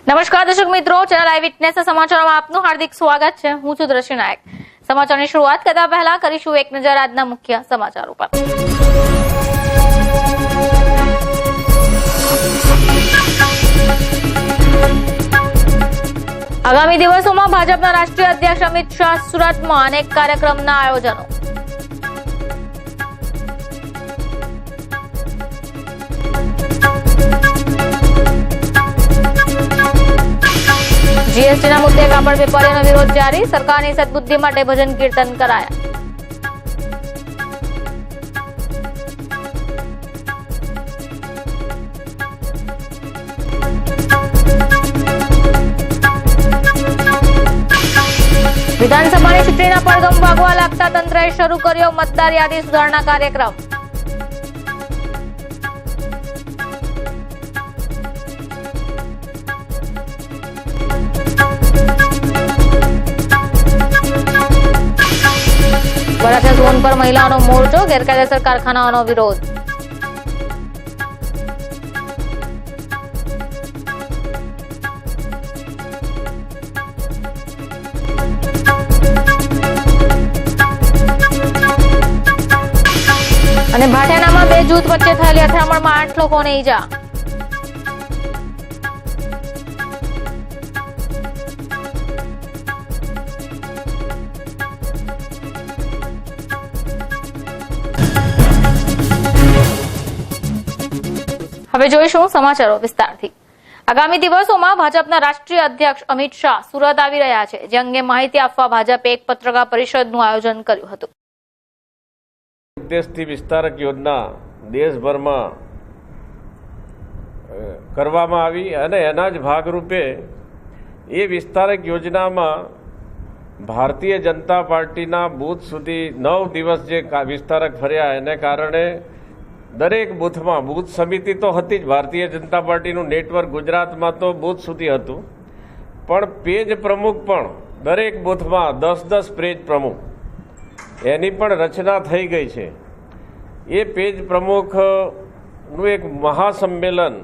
નમસ્કાર દર્શક મિત્રો, ચેનલ આઈ વિટનેસ સમાચારોમાં આપનું હાર્દિક સ્વાગત છે। હું છું દ્રશ્ય નાયક। સમાચારની શરૂઆત કરતા પહેલા કરીશું એક નજર આજના મુખ્ય સમાચારો પર। આગામી દિવસોમાં ભાજપના રાષ્ટ્રીય અધ્યક્ષ અમિત શાહ સુરતમાં અનેક કાર્યક્રમના આયોજનો। જીએસટીના મુદ્દે કાપડ વેપારીઓનો વિરોધ જારી, સરકારની સદબુદ્ધિ માટે ભજન કીર્તન કરાયા। વિધાનસભાની ચૂંટણીના પડઘમ વાગવા લાગતા તંત્રએ શરૂ કર્યો મતદાર યાદી સુધારણા કાર્યક્રમ। વરાછા ઝોન પર મહિલાઓનો મોરચો, ગેરકાયદેસર કારખાનાઓનો વિરોધ। અને ભાટિયાનામાં બે જૂથ વચ્ચે થયેલી અથડામણમાં 8 લોકોને ઈજા। હવે જોઈશું સમાચારો વિસ્તારથી। આગામી દિવસોમાં ભાજપના રાષ્ટ્રીય અધ્યક્ષ અમિત શાહ સુરત આવી રહ્યા છે, જે અંગે માહિતી આપવા ભાજપે એક પત્રકાર પરિષદનું આયોજન કર્યું હતું। ઉદ્દેશથી વિસ્તારક યોજના દેશભરમાં કરવામાં આવી અને એના જ ભાગરૂપે એ વિસ્તારક યોજનામાં ભારતીય જનતા પાર્ટીના બૂથ સુધી 9 દિવસ જે વિસ્તારક ફર્યા એને કારણે દરેક બૂથમાં બૂથ સમિતિ તો હતી જ, ભારતીય જનતા પાર્ટીનું નેટવર્ક ગુજરાતમાં તો બૂથ સુધી હતું, પણ પેજ પ્રમુખ પણ દરેક બૂથમાં 10-10 પેજ પ્રમુખ એની પણ રચના થઈ ગઈ છે। એ પેજ પ્રમુખનું એક મહાસંમેલન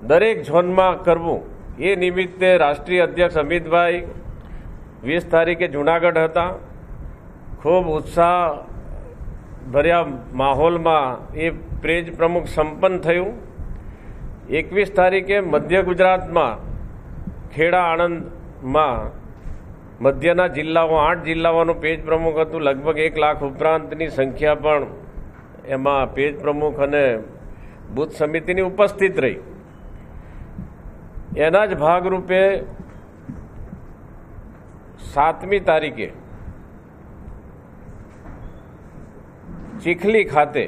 દરેક ઝોનમાં કરવું, એ નિમિત્તે રાષ્ટ્રીય અધ્યક્ષ અમિતભાઈ 20 તારીખે જૂનાગઢ હતા। ખૂબ ઉત્સાહ ભર્યા માહોલમાં એ પેજ પ્રમુખ સંપન્ન થયું। 21 તારીખે મધ્ય ગુજરાતમાં ખેડા આણંદમાં મધ્યના જિલ્લાઓ 8 જિલ્લાઓનું પેજ પ્રમુખ હતું। લગભગ 1 લાખ ઉપરાંતની સંખ્યા પણ એમાં પેજ પ્રમુખ અને બૂથ સમિતિની ઉપસ્થિત રહી। એના જ ભાગરૂપે 7મી તારીખે ચીખલી ખાતે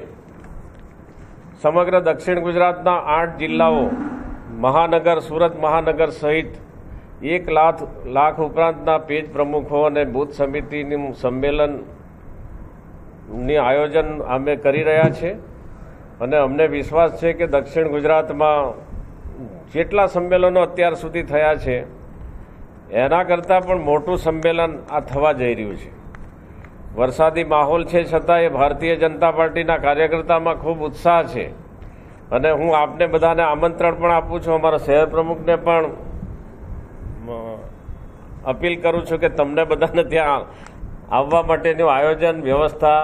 સમગ્ર દક્ષિણ ગુજરાતના 8 જિલ્લાઓ મહાનગર સુરત મહાનગર સહિત 1 લાખ ઉપરાંતના પેજ પ્રમુખો અને બૂથ સમિતિનું સંમેલનની આયોજન અમે કરી રહ્યા છે અને અમને વિશ્વાસ છે કે દક્ષિણ ગુજરાતમાં જેટલા સંમેલનો અત્યાર સુધી થયા છે એના કરતાં પણ મોટું સંમેલન આ થવા જઈ રહ્યું છે। વરસાદી માહોલ છે છતાં એ ભારતીય જનતા પાર્ટીના કાર્યકર્તામાં ખૂબ ઉત્સાહ છે અને હું આપને બધાને આમંત્રણ પણ આપું છું, અમારા શહેર પ્રમુખને પણ અપીલ કરું છું કે તમને બધાને ત્યાં આવવા માટેનું આયોજન વ્યવસ્થા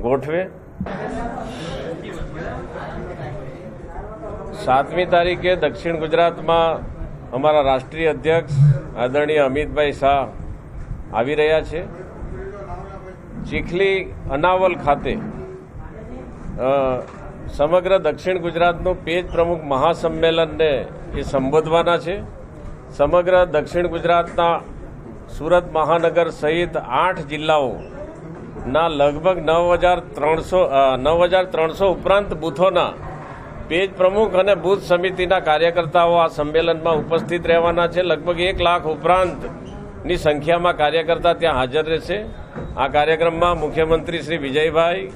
ગોઠવે। 7મી તારીખે દક્ષિણ ગુજરાતમાં અમારા રાષ્ટ્રીય અધ્યક્ષ આદરણીય અમિતભાઈ શાહ આવી રહ્યા છે। ચીખલી અનાવલ ખાતે સમગ્ર દક્ષિણ ગુજરાતનું પેજ પ્રમુખ મહાસંમેલનને એ સંબોધવાના છે। સમગ્ર દક્ષિણ ગુજરાતના સુરત મહાનગર સહિત 8 જિલ્લાઓના લગભગ 9,300 ઉપરાંત બૂથોના પેજ પ્રમુખ અને બૂથ સમિતિના કાર્યકર્તાઓ આ સંમેલનમાં ઉપસ્થિત રહેવાના છે। લગભગ 1 લાખ ઉપરાંતની સંખ્યામાં કાર્યકર્તા ત્યાં હાજર રહેશે। આ કાર્યક્રમમાં મુખ્યમંત્રી શ્રી વિજયભાઈ,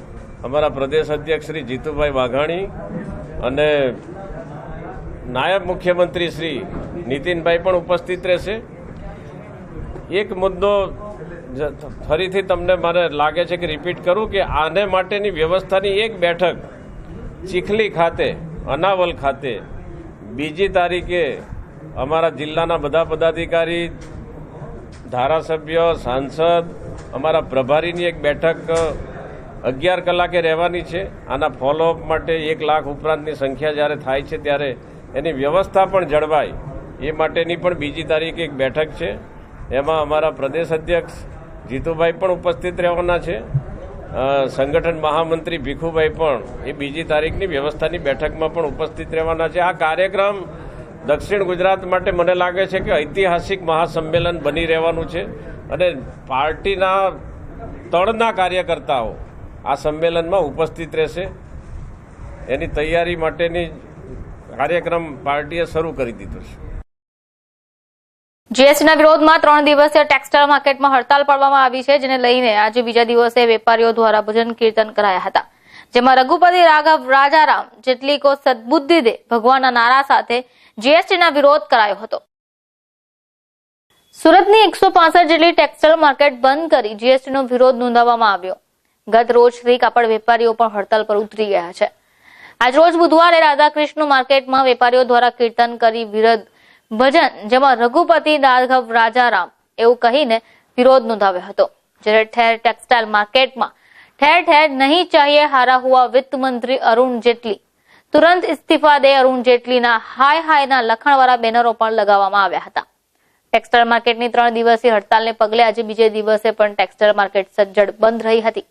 અમારા પ્રદેશ અધ્યક્ષ શ્રી જીતુભાઈ વાઘાણી અને નાયબ મુખ્યમંત્રી શ્રી નીતિનભાઈ પણ ઉપસ્થિત રહેશે। એક મુદ્દો ફરીથી તમને મને લાગે છે કે રિપીટ કરું કે આને માટેની વ્યવસ્થાની એક બેઠક ચીખલી ખાતે અનાવલ ખાતે 2જી તારીખે અમારા જિલ્લાના બધા પદાધિકારી, ધારાસભ્ય, સાંસદ, અમારા પ્રભારીની એક બેઠક 11 કલાકે રહેવાની છે. આના ફોલોઅપ માટે 1 લાખ ઉપરાંતની સંખ્યા જ્યારે થાય છે ત્યારે એની વ્યવસ્થા પણ જળવાય એ માટેની પણ બીજી તારીખે એક બેઠક છે. એમાં અમારા પ્રદેશ અધ્યક્ષ જીતુભાઈ પણ ઉપસ્થિત રહેવાના છે. સંગઠન મહામંત્રી ભીખુભાઈ પણ એ બીજી તારીખની વ્યવસ્થાની બેઠકમાં પણ ઉપસ્થિત રહેવાના છે. આ કાર્યક્રમ દક્ષિણ ગુજરાત માટે મને લાગે છે કે ઐતિહાસિક મહાસંમેલન બની રહેવાનું છે અને પાર્ટીના તળના કાર્યકર્તાઓ આ સંમેલનમાં ઉપસ્થિત રહેશે. એની તૈયારી માટેની કાર્યક્રમ પાર્ટીએ શરૂ કરી દીધો છે. જીએસટીના વિરોધમાં 3 દિવસીય ટેક્સટાઇલ માર્કેટમાં હડતાલ પાડવામાં આવી છે, જેને લઈને આજે બીજા દિવસે વેપારીઓ દ્વારા ભજન કીર્તન કરાયા હતા, જેમાં રઘુપતિ રાઘવ રાજારામ જેટલી કો સદબુદ્ધિ દે ભગવાનના નારા સાથે જીએસટીના વિરોધ કરાયો હતો. સુરતની 165 જેટલી ટેક્સટાઇલ માર્કેટ બંધ કરી જીએસટીનો વિરોધ નોંધાવવામાં આવ્યો. ગત રોજથી કાપડ વેપારીઓ પણ હડતાલ પર ઉતરી ગયા છે. આજ રોજ બુધવારે રાધાકૃષ્ણ માર્કેટમાં વેપારીઓ દ્વારા કીર્તન કરી વિરોધ ભજન, જેમાં રઘુપતિ રાઘવ રાજારામ એવું કહીને વિરોધ નોંધાવ્યો હતો. જ્યારે ઠેર ટેક્સટાઇલ માર્કેટમાં ઠેર ઠેર નહીં ચાહીએ હારા હુઆ વિત્ત મંત્રી અરુણ જેટલી, તુરંત ઇસ્તીફા દે અરુણ જેટલીના હાય હાયના લખાણવાળા બેનરો પણ લગાવવામાં આવ્યા હતા. ટેક્સટાઇલ માર્કેટની 3 દિવસીય હડતાલને પગલે આજે બીજે દિવસે પણ ટેક્સટાઇલ માર્કેટ સજ્જડ બંધ રહી હતી.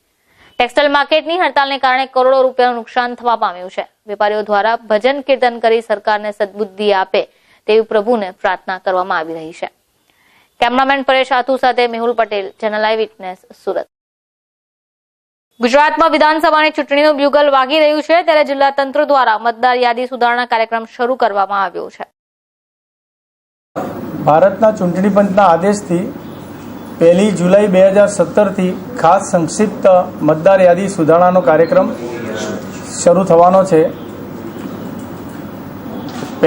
ટેક્સટાઇલ માર્કેટની હડતાલને કારણે કરોડો રૂપિયાનું નુકસાન થવા પામ્યું છે. વેપારીઓ દ્વારા ભજન કીર્તન કરી સરકારને સદબુદ્ધિ આપે તેવી પ્રભુને પ્રાર્થના કરવામાં આવી રહી છે. કેમેરામેન પરેશ આથુ સાથે મેહુલ પટેલ, ચેનલ આઈ વિટનેસ, સુરત. ગુજરાતમાં વિધાનસભાની ચૂંટણીનું બ્યુગલ વાગી રહ્યું છે, ત્યારે જિલ્લા તંત્ર દ્વારા મતદાર યાદી સુધારણા કાર્યક્રમ શરૂ કરવામાં આવ્યો છે. ભારતના ચૂંટણી પંચના આદેશથી 1 જુલાઈ 2017થી ખાસ સંક્ષિપ્ત મતદાર યાદી સુધારણાનો કાર્યક્રમ શરૂ થવાનો છે.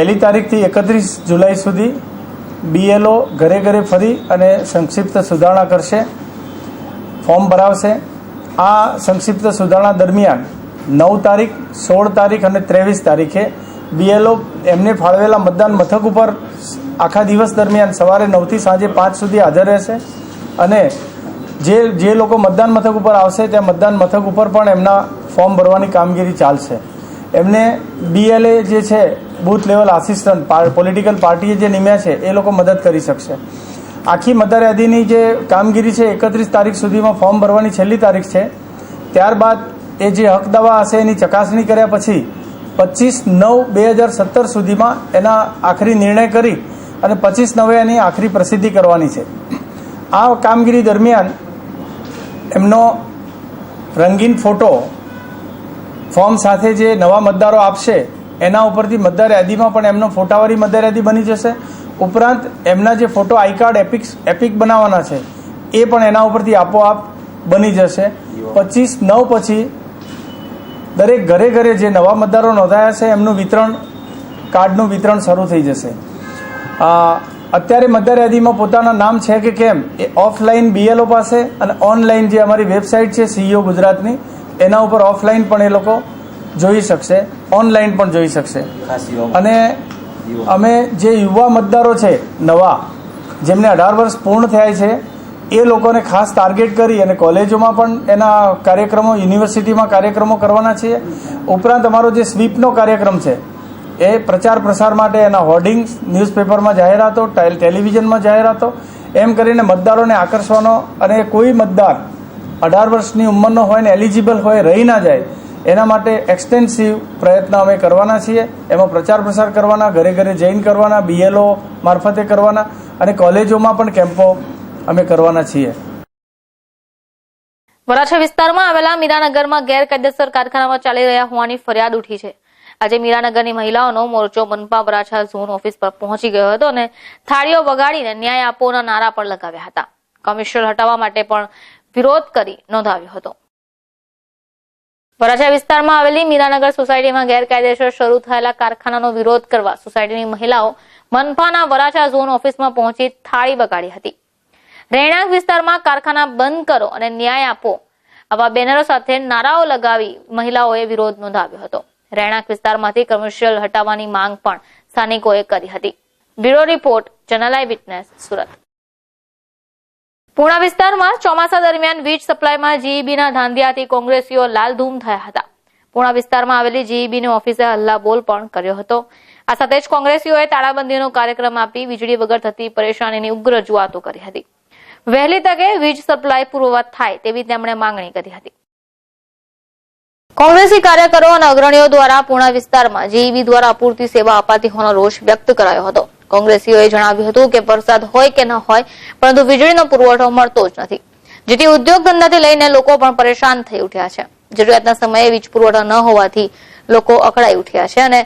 1 તારીખથી 31 જુલાઈ સુધી BLO ઘરે ઘરે ફરી અને સંક્ષિપ્ત સુધારણા કરશે, ફોર્મ ભરાવશે. આ સંક્ષિપ્ત સુધારણા દરમિયાન 9 તારીખ, 16 તારીખ અને 23 તારીખે BLO એમને ફાળવેલા મતદાન મથક ઉપર આખા દિવસ દરમિયાન સવારે 9 થી સાંજે 5 સુધી હાજર રહેશે અને જે લોકો મતદાન મથક ઉપર આવશે ત્યાં મતદાન મથક ઉપર પણ એમના ફોર્મ ભરવાની કામગીરી ચાલશે. એમને BLA જે છે, બૂથ લેવલ આસિસ્ટન્ટ, પોલિટિકલ પાર્ટીએ જે નિમ્યા છે એ લોકો મદદ કરી શકશે. આખી મતદાર યાદીની જે કામગીરી છે 31 તારીખ સુધીમાં ફોર્મ ભરવાની છેલ્લી તારીખ છે. ત્યારબાદ એ જે હક દાવા હશે એની ચકાસણી કર્યા પછી 25/9/2017 સુધીમાં એના આખરી નિર્ણય કરી અને 25/9 એની આખરી પ્રસિદ્ધિ કરવાની છે. આ કામગીરી દરમિયાન એમનો રંગીન ફોટો ફોર્મ સાથે જે નવા મતદારો આપશે એના ઉપરથી મતદાર યાદીમાં પણ એમનો ફોટાવાળી મતદાર યાદી બની જશે. ઉપરાંત એમના જે ફોટો આઈ કાર્ડ એપિક બનાવવાના છે એ પણ એના ઉપરથી આપોઆપ બની જશે. 25/9 પછી દરેક ઘરે ઘરે જે નવા મતદારો નોંધાયા છે એમનું વિતરણ, કાર્ડનું વિતરણ શરૂ થઈ જશે. અત્યારે મતદાર યાદીમાં પોતાના નામ છે કે કેમ એ ઓફલાઈન BLO પાસે અને ઓનલાઈન જે અમારી વેબસાઇટ છે CEO ગુજરાતની એના ઉપર ઓફલાઈન પણ એ લોકો જોઈ શકશે, ઓનલાઈન પણ જોઈ શકશે. અને અમે જે યુવા મતદારો છે નવા, જેમને 18 વર્ષ પૂર્ણ થયા છે એ લોકોને ખાસ ટાર્ગેટ કરી અને કોલેજોમાં પણ એના કાર્યક્રમો, યુનિવર્સિટીમાં કાર્યક્રમો કરવાના છીએ. ઉપરાંત અમારો જે સ્વીપનો કાર્યક્રમ છે એ પ્રચાર પ્રસાર માટે એના હોર્ડિંગ્સ, ન્યૂઝપેપરમાં જાહેરાતો, ટેલિવિઝનમાં જાહેરાતો, એમ કરીને મતદારોને આકર્ષવાનો અને કોઈ મતદાર 18 વર્ષની ઉંમરનો હોય ને એલિજિબલ હોય, રહી ના જાય એના માટે એક્સટેન્સિવ પ્રયત્ન અમે કરવાના છીએ. એમાં પ્રચાર પ્રસાર કરવાના, ઘરે ઘરે જઈને કરવાના, BLO મારફતે કરવાના અને કોલેજોમાં પણ કેમ્પો અમે કરવાના છીએ. વરાછા વિસ્તારમાં આવેલા મીરાનગરમાં ગેરકાયદેસર કારખાનામાં ચાલી રહ્યા હોવાની ફરિયાદ ઉઠી છે. આજે મીરાનગરની મહિલાઓનો મોરચો મનપા વરાછા ઝોન ઓફિસ પર પહોંચી ગયો હતો અને થાળીઓ વગાડીને ન્યાય આપોના નારા પણ લગાવ્યા હતા. કમિશનર હટાવવા માટે પણ વિરોધ કરી નોંધાવ્યો હતો. વરાછા વિસ્તારમાં આવેલી મીરાનગર સોસાયટીમાં ગેરકાયદેસર શરૂ થયેલા કારખાનાનો વિરોધ કરવા સોસાયટીની મહિલાઓ મનપાના વરાછા ઝોન ઓફિસમાં પહોંચી થાળી વગાડી હતી. રહેણાંક વિસ્તારમાં કારખાના બંધ કરો અને ન્યાય આપો આવા બેનરો સાથે નારાઓ લગાવી મહિલાઓએ વિરોધ નોંધાવ્યો હતો. રહેણાંક વિસ્તારમાંથી કમર્શિયલ હટાવવાની માંગ પણ સ્થાનિકોએ કરી હતી. બ્યુરો રિપોર્ટ, ચેનલ આઈ વિટનેસ, સુરત. પૂર્ણા વિસ્તારમાં ચોમાસા દરમિયાન વીજ સપ્લાયમાં જીઈબીના ધાંધિયાથી કોંગ્રેસીઓ લાલધૂમ થયા હતા. પૂર્ણા વિસ્તારમાં આવેલી જીઈબીની ઓફિસે હલ્લાબોલ પણ કર્યો હતો. આ સાથે જ કોંગ્રેસીઓએ તાળાબંધીનો કાર્યક્રમ આપી વીજળી વગર થતી પરેશાનીની ઉગ્ર રજૂઆતો કરી હતી. વહેલી તકે વીજ સપ્લાય પૂર્વવત થાય તેવી તેમણે માંગણી કરી હતી. કોંગ્રેસી કાર્યકરો અને અગ્રણીઓ દ્વારા પૂર્ણા વિસ્તારમાં જીઈબી દ્વારા અપૂરતી સેવા અપાતી હોવાનો રોષ વ્યક્ત કરાયો હતો. કોંગ્રેસીઓએ જણાવ્યું હતું કે વરસાદ હોય કે ન હોય પરંતુ વીજળીનો પુરવઠો મળતો જ નથી, જેથી ઉદ્યોગ ધંધાથી લઈને લોકો પણ પરેશાન થઈ ઉઠ્યા છે. જરૂરિયાતના સમયે વીજ પુરવઠો ન હોવાથી લોકો અકળાઈ ઉઠ્યા છે અને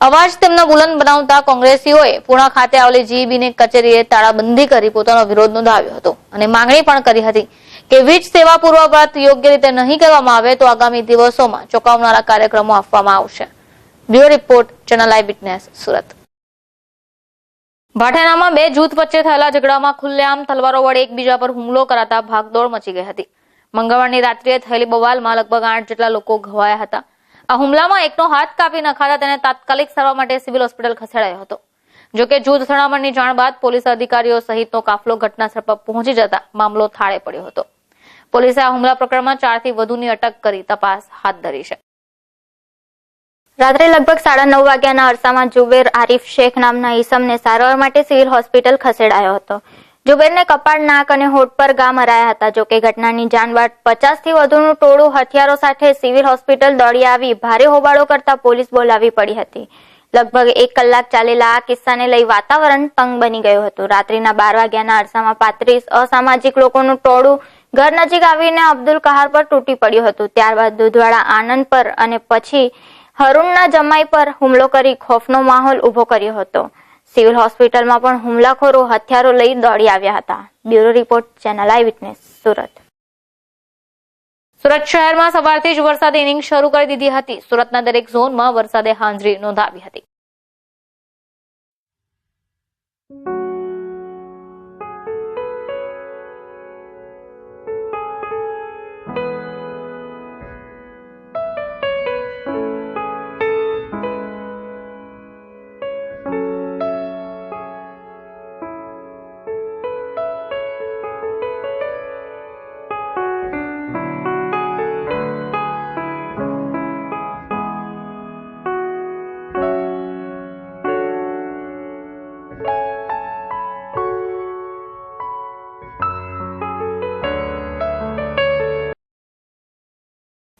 અવાજ તેમનો બુલંદ બનાવતા કોંગ્રેસીઓએ પૂર્ણા ખાતે આવેલી જીઈબીની કચેરીએ તાળાબંધી કરી પોતાનો વિરોધ નોંધાવ્યો હતો અને માંગણી પણ કરી હતી કે વીજ સેવા પૂર્વવત યોગ્ય રીતે નહીં કરવામાં આવે તો આગામી દિવસોમાં ચોંકાવનારા કાર્યક્રમો આપવામાં આવશે. બ્યુરો રિપોર્ટ, ચેનલ આઈ વિટનેસ, સુરત. ભાટેનામાં બે જૂથ વચ્ચે થયેલા ઝઘડામાં ખુલ્લેઆમ તલવારો વડે એકબીજા પર હુમલો કરાતા ભાગદોડ મચી ગઈ હતી. મંગળવારની રાત્રે થયેલી બવાલમાં લગભગ 8 જેટલા લોકો ઘવાયા હતા. આ હુમલામાં એકનો હાથ કાપી નખાતા તેને તાત્કાલિક સારવાર માટે સિવિલ હોસ્પિટલ ખસેડાયો હતો. જોકે જૂથ અથડામણની જાણ બાદ પોલીસ અધિકારીઓ સહિતનો કાફલો ઘટનાસ્થળ પર પહોંચી જતા મામલો થાળે પડ્યો હતો. પોલીસે આ હુમલા પ્રકરણમાં 4 થી વધુની અટક કરી તપાસ હાથ ધરી છે. રાત્રે લગભગ 9:30 વાગ્યાના અરસામાં જુબેર આરીફ શેખ નામના ઈસમને સારવાર માટે સિવિલ હોસ્પિટલ ખસેડાયો હતો. જુબેરને કપાળ, નાક અને હોઠ પર ઘા મરાયા હતા. જોકે ઘટનાની જાણ બાદ 50 થી વધુનું ટોળું હથિયારો સાથે સિવિલ હોસ્પિટલ દોડી આવી ભારે હોબાળો કરતા પોલીસ બોલાવી પડી હતી. લગભગ 1 કલાક ચાલેલા આ કિસ્સાને લઈ વાતાવરણ તંગ બની ગયું હતું. રાત્રિના 12 વાગ્યાના અરસામાં 35 અસામાજિક લોકોનું ટોળું ઘર નજીક આવીને અબ્દુલ કહાર પર તૂટી પડ્યું હતું. ત્યારબાદ દૂધવાળા આનંદ પર અને પછી હરુણના જમાઈ પર હુમલો કરી ખોફનો માહોલ ઉભો કર્યો હતો. સિવિલ હોસ્પિટલમાં પણ હુમલાખોરો હથિયારો લઈ દોડી આવ્યા હતા. બ્યુરો રિપોર્ટ, ચેનલ આઈ વિટનેસ, સુરત. સુરત શહેરમાં સવારથી જ વરસાદી ઇનિંગ શરૂ કરી દીધી હતી. સુરતના દરેક ઝોનમાં વરસાદે હાજરી નોંધાવી હતી.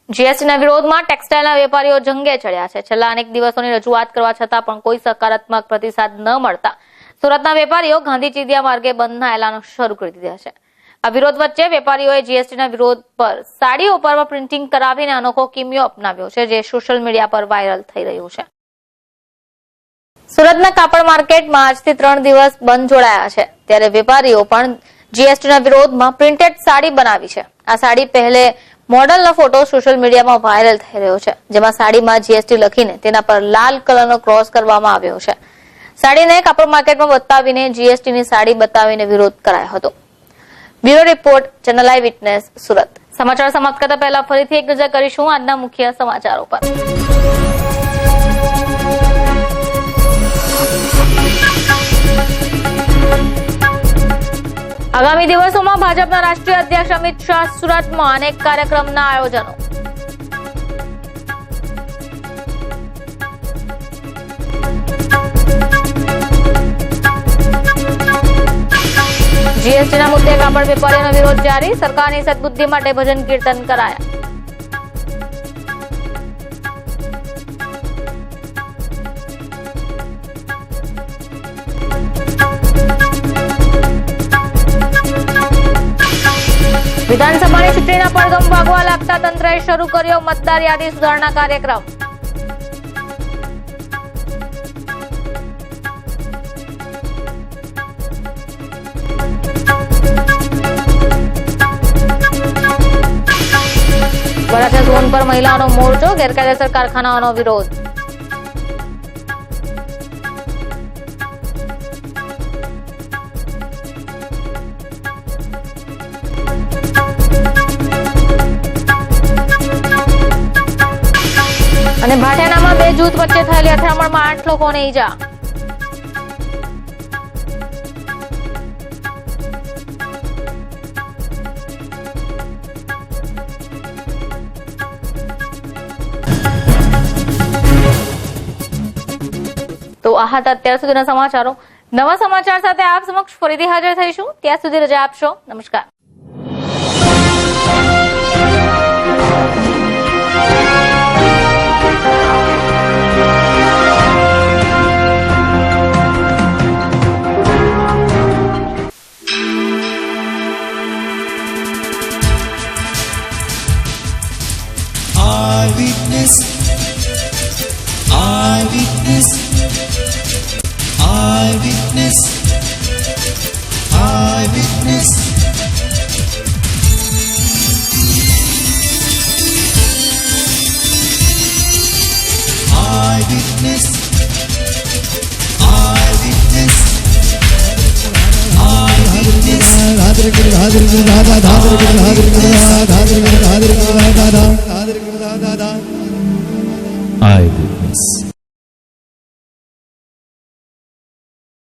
જીએસટીના વિરોધમાં ટેક્સટાઇલના વેપારીઓ જંગે ચડ્યા છે. છેલ્લા અનેક દિવસોની રજૂઆત કરવા છતાં પણ કોઈ સકારાત્મક પ્રતિસાદ ન મળતા સુરતના વેપારીઓ ગાંધી ચીડિયા માર્ગે બંધના એલાનો શરૂ કરી દીધા છે. આ વિરોધ વચ્ચે વેપારીઓએ જીએસટીના વિરોધ પર સાડીઓ પર પ્રિન્ટિંગ કરાવીને અનોખો કિમિયો અપનાવ્યો છે, જે સોશિયલ મીડિયા પર વાયરલ થઈ રહ્યું છે. સુરતના કાપડ માર્કેટમાં આજથી 3 દિવસ બંધ જોડાયા છે. ત્યારે વેપારીઓ પણ જીએસટીના વિરોધમાં પ્રિન્ટેડ સાડી બનાવી છે. આ સાડી પહેલે મોડલનો ફોટો સોશિયલ મીડિયામાં વાયરલ થઈ રહ્યો છે, જેમાં સાડીમાં જીએસટી લખીને તેના પર લાલ કલરનો ક્રોસ કરવામાં આવ્યો છે. સાડીને કાપડ માર્કેટમાં બતાવીને જીએસટીની સાડી બતાવીને વિરોધ કરાયો હતો. બ્યુરો રિપોર્ટ, ચેનલ આઈ વિટનેસ, સુરત. સમાચાર સમાપ્ત કરતા પહેલા ફરીથી એક નજર કરીશું આજના મુખ્ય સમાચારો પર. આગામી દિવસોમાં ભાજપના રાષ્ટ્રીય અધ્યક્ષ અમિત શાહ સુરતમાં અનેક કાર્યક્રમના આયોજનો. જીએસટીના મુદ્દે કાપડ વેપારીઓનો વિરોધ જારી. સરકારની સદબુદ્ધિ માટે ભજન કીર્તન કરાયા. વિધાનસભાની ચૂંટણીના પડઘમ વાગવા લાગતા તંત્રએ શરૂ કર્યો મતદાર યાદી સુધારણા કાર્યક્રમ. વરાછા ઝોન પર મહિલાઓનો મોરચો, ગેરકાયદેસર કારખાનાઓનો વિરોધ. અને ભાટેનામાં બે જૂથ વચ્ચે થયેલી અથડામણમાં 8 લોકોને ઈજા. તો આ હતા અત્યાર સુધીના સમાચારો. નવા સમાચાર સાથે આપ સમક્ષ ફરીથી હાજર થઈશું. ત્યાં સુધી રજા આપશો. નમસ્કાર. Eyewitness, eyewitness, eyewitness, eyewitness. Eyewitness, eyewitness, eyewitness.